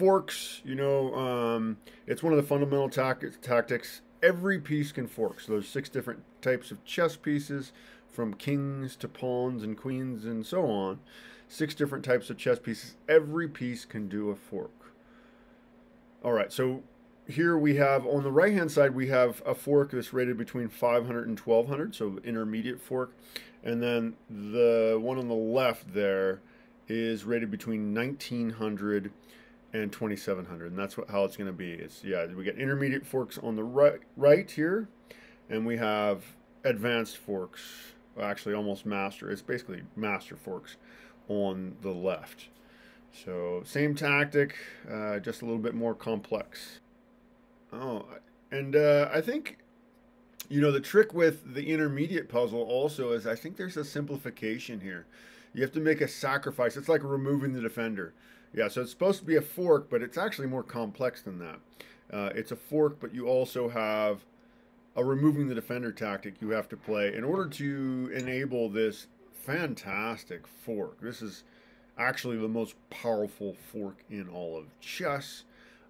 Forks, it's one of the fundamental tactics. Every piece can fork. So there's 6 different types of chess pieces, from kings to pawns and queens and so on. 6 different types of chess pieces. Every piece can do a fork. All right, so here we have, on the right hand side, we have a fork that's rated between 500 and 1200, so intermediate fork. And then the one on the left there is rated between 1900 and 2700, and that's how it's going to be. We get intermediate forks on the right here, and we have advanced forks, actually almost master. It's basically master forks on the left. So same tactic, just a little bit more complex. Oh, and I think, the trick with the intermediate puzzle also is, I think there's a simplification here. You have to make a sacrifice. It's like removing the defender. Yeah, so it's supposed to be a fork, but it's actually more complex than that. It's a fork, but you also have a removing the defender tactic you have to play in order to enable this fantastic fork. This is actually the most powerful fork in all of chess.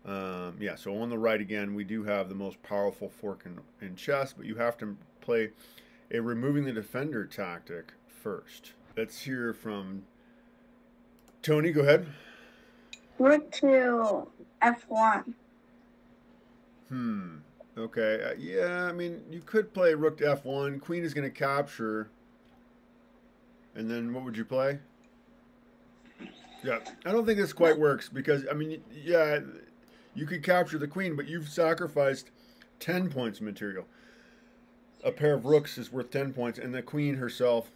So on the right again, we do have the most powerful fork in chess, but you have to play a removing the defender tactic first. Let's hear from Tony. Go ahead. Rook to f1. Okay. Yeah, I mean, you could play rook to f1. Queen is going to capture. And then what would you play? Yeah, I don't think this quite works because, I mean, yeah, you could capture the queen, but you've sacrificed 10 points of material. A pair of rooks is worth 10 points, and the queen herself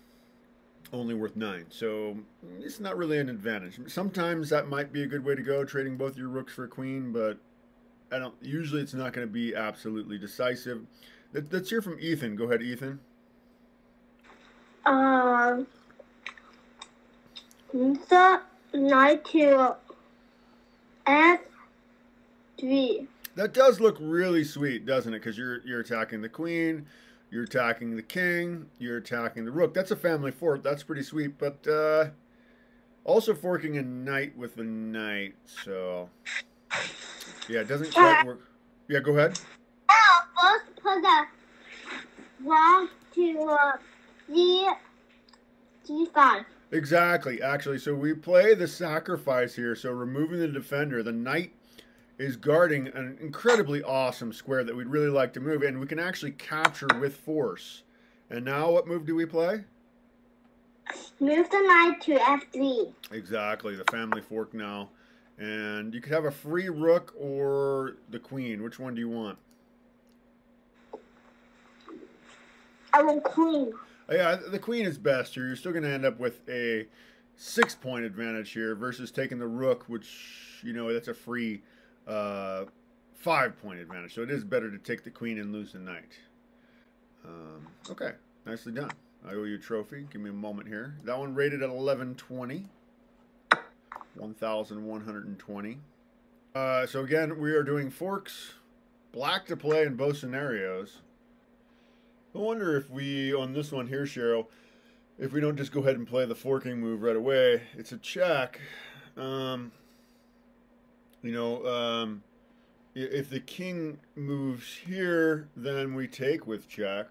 only worth 9. So it's not really an advantage. Sometimes that might be a good way to go, trading both your rooks for a queen, but usually it's not going to be absolutely decisive. Let's hear from Ethan. Go ahead, Ethan. The knight to f3. That does look really sweet, doesn't it? Because you're attacking the queen, you're attacking the king, you're attacking the rook. That's a family fork. That's pretty sweet. But also forking a knight with the knight. So yeah, it doesn't quite work. Yeah, go ahead. First put the rock to g5. Exactly. Actually, so we play the sacrifice here. So removing the defender, the knight is guarding an incredibly awesome square that we'd really like to move, and we can actually capture with force. And now what move do we play? Move the knight to f3. Exactly, the family fork now. And you could have a free rook or the queen. Which one do you want? I want queen. Yeah, the queen is best here. You're still going to end up with a 6-point advantage here versus taking the rook, which, that's a free 5-point advantage. So it is better to take the queen and lose the knight. Okay, nicely done. I owe you a trophy. Give me a moment here. That one rated at 1120. 1,120. So again, we are doing forks. Black to play in both scenarios. I wonder if we, on this one here, Cheryl, if we don't just go ahead and play the forking move right away. It's a check. If the king moves here, then we take with check.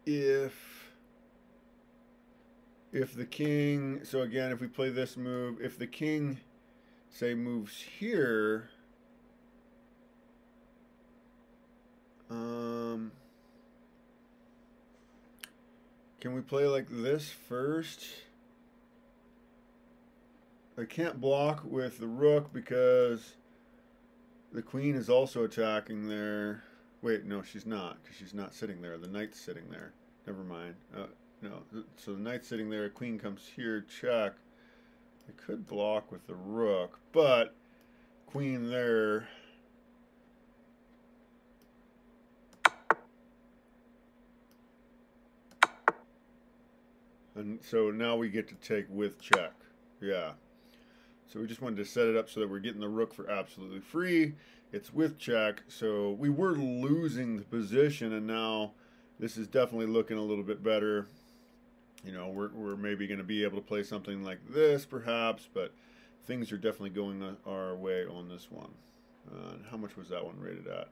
If the king, so again, if we play this move, if the king, say, moves here, can we play like this first? I can't block with the rook because the queen is also attacking there. Wait, no, she's not, because she's not sitting there. The knight's sitting there. Never mind. No, so the knight's sitting there. Queen comes here, check. I could block with the rook, but queen there. And so now we get to take with check. Yeah. So we just wanted to set it up so that we're getting the rook for absolutely free. It's with check. So we were losing the position, and now this is definitely looking a little bit better. We're maybe going to be able to play something like this, perhaps, but things are definitely going our way on this one. How much was that one rated at?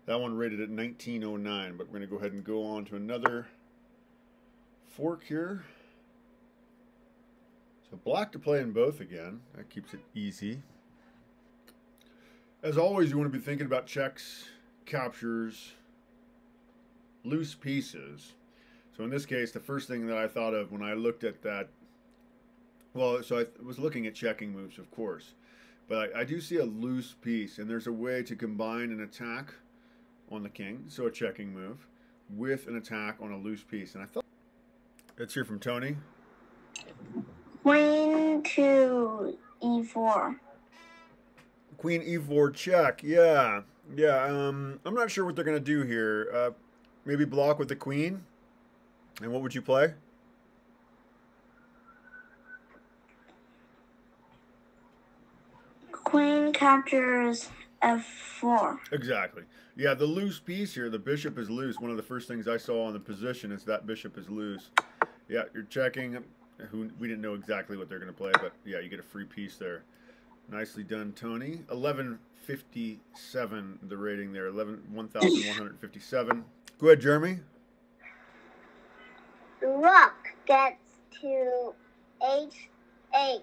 That one rated at 1909, but we're going to go ahead and go on to another fork here. So black to play in both again. That keeps it easy. As always, you want to be thinking about checks, captures, loose pieces. So in this case, the first thing that I thought of when I looked at that, well, so I was looking at checking moves, of course, but I do see a loose piece, and there's a way to combine an attack on the king, so a checking move, with an attack on a loose piece. And I thought, let's hear from Tony. Queen to e4. Queen e4 check, yeah. I'm not sure what they're going to do here. Maybe block with the queen? And what would you play? Queen captures f4. Exactly. Yeah, the loose piece here, the bishop is loose. One of the first things I saw on the position is that bishop is loose. Yeah, you're checking. We didn't know exactly what they're going to play, but yeah, you get a free piece there. Nicely done, Tony. 1157, the rating there. 11,157. Go ahead, Jeremy. Rook gets to h8.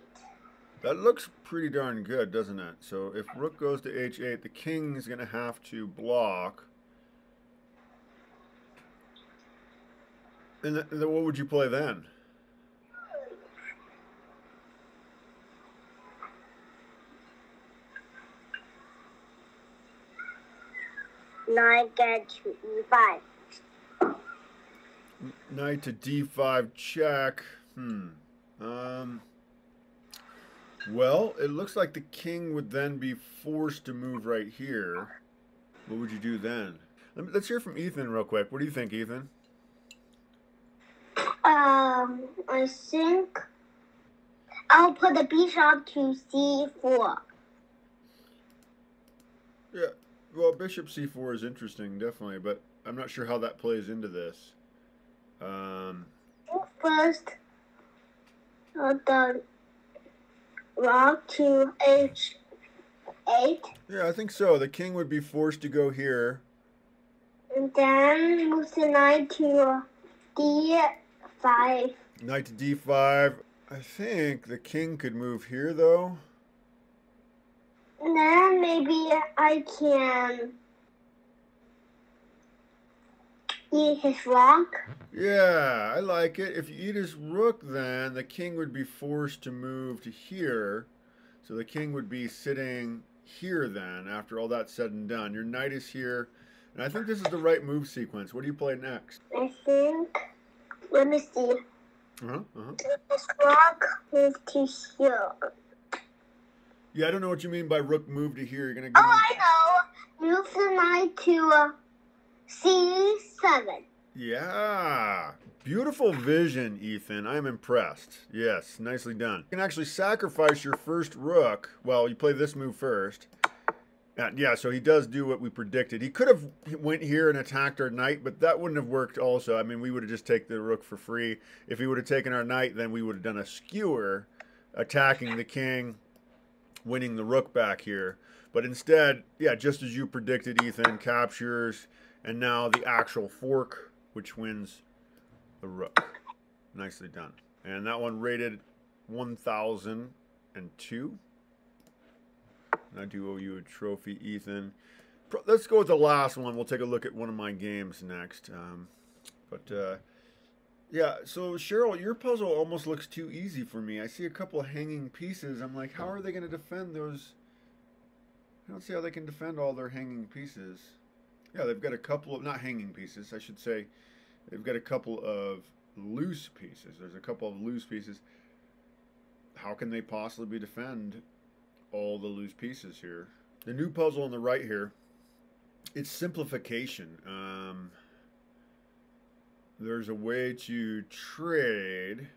That looks pretty darn good, doesn't it? So if rook goes to h8, the king is going to have to block. And then what would you play then? Knight get to e5. Knight to d5 check. Well, it looks like the king would then be forced to move right here. What would you do then? Let's hear from Ethan real quick. What do you think, Ethan? I think I'll put the bishop to c4. Yeah, well, bishop c4 is interesting, definitely, but I'm not sure how that plays into this. First, the rook to h8. Yeah, I think so. The king would be forced to go here. And then move the knight to d5. Knight to d5. I think the king could move here, though. And then maybe I can eat his rook. Yeah, I like it. If you eat his rook, then the king would be forced to move to here. So the king would be sitting here then, after all that's said and done. Your knight is here. And I think this is the right move sequence. What do you play next? I think, let me see. This rook move to here. Yeah, I don't know what you mean by rook move to here. You're gonna give me... I know. Move the knight to c7. Yeah. Beautiful vision, Ethan. I'm impressed. Yes, nicely done. You can actually sacrifice your first rook. Well, you play this move first. Yeah, so he does do what we predicted. He could have went here and attacked our knight, but that wouldn't have worked also. I mean, we would have just taken the rook for free. If he would have taken our knight, then we would have done a skewer, attacking the king, winning the rook back here. But instead, yeah, just as you predicted, Ethan, captures, and now the actual fork, which wins the rook. Nicely done. And that one rated 1002. I do owe you a trophy, Ethan. Let's go with the last one. We'll take a look at one of my games next. Yeah, so Cheryl, your puzzle almost looks too easy for me. I see a couple of hanging pieces. I'm like, how are they going to defend those? I don't see how they can defend all their hanging pieces. Yeah, they've got a couple of, not hanging pieces, I should say. They've got a couple of loose pieces. There's a couple of loose pieces. How can they possibly defend all the loose pieces here? The new puzzle on the right here, it's simplification. There's a way to trade,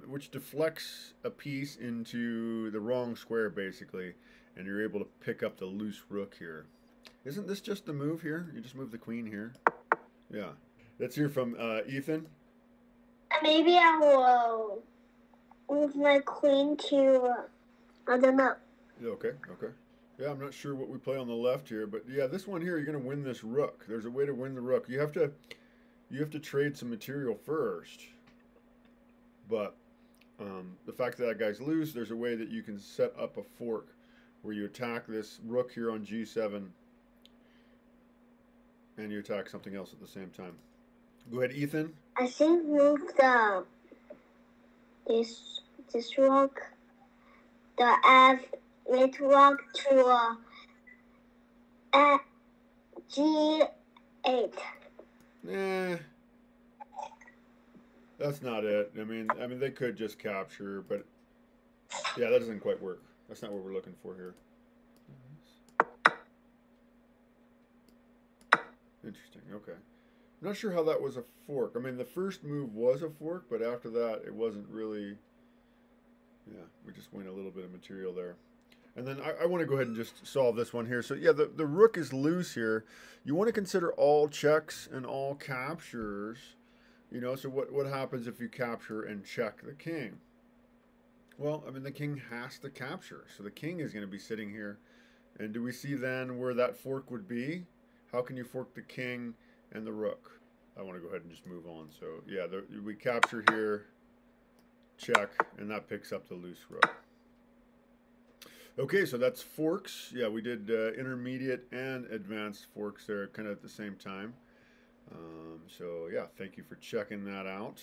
which deflects a piece into the wrong square, basically, and you're able to pick up the loose rook here. Isn't this just the move here? You just move the queen here. Yeah. Let's hear from Ethan. Maybe I will move my queen to, I don't know. Okay, okay. Yeah, I'm not sure what we play on the left here, but yeah, this one here, you're gonna win this rook. There's a way to win the rook. You have to trade some material first, but the fact that guy's loose, there's a way that you can set up a fork where you attack this rook here on g7, and you attack something else at the same time. Go ahead, Ethan. I think move this rook, the F8 rook to G8. That's not it. I mean, they could just capture, but yeah, that doesn't quite work. That's not what we're looking for here. Interesting. Okay. I'm not sure how that was a fork. I mean, the first move was a fork, but after that, it wasn't really. Yeah, we just went a little bit of material there. And then I want to go ahead and just solve this one here. So yeah, the rook is loose here. You want to consider all checks and all captures. You know, so what happens if you capture and check the king? Well, I mean, the king has to capture. So the king is going to be sitting here. And do we see then where that fork would be? How can you fork the king and the rook? I want to go ahead and just move on. So yeah, we capture here, check, and that picks up the loose rook. Okay, so that's forks. Yeah, we did intermediate and advanced forks there kind of at the same time. So yeah, thank you for checking that out.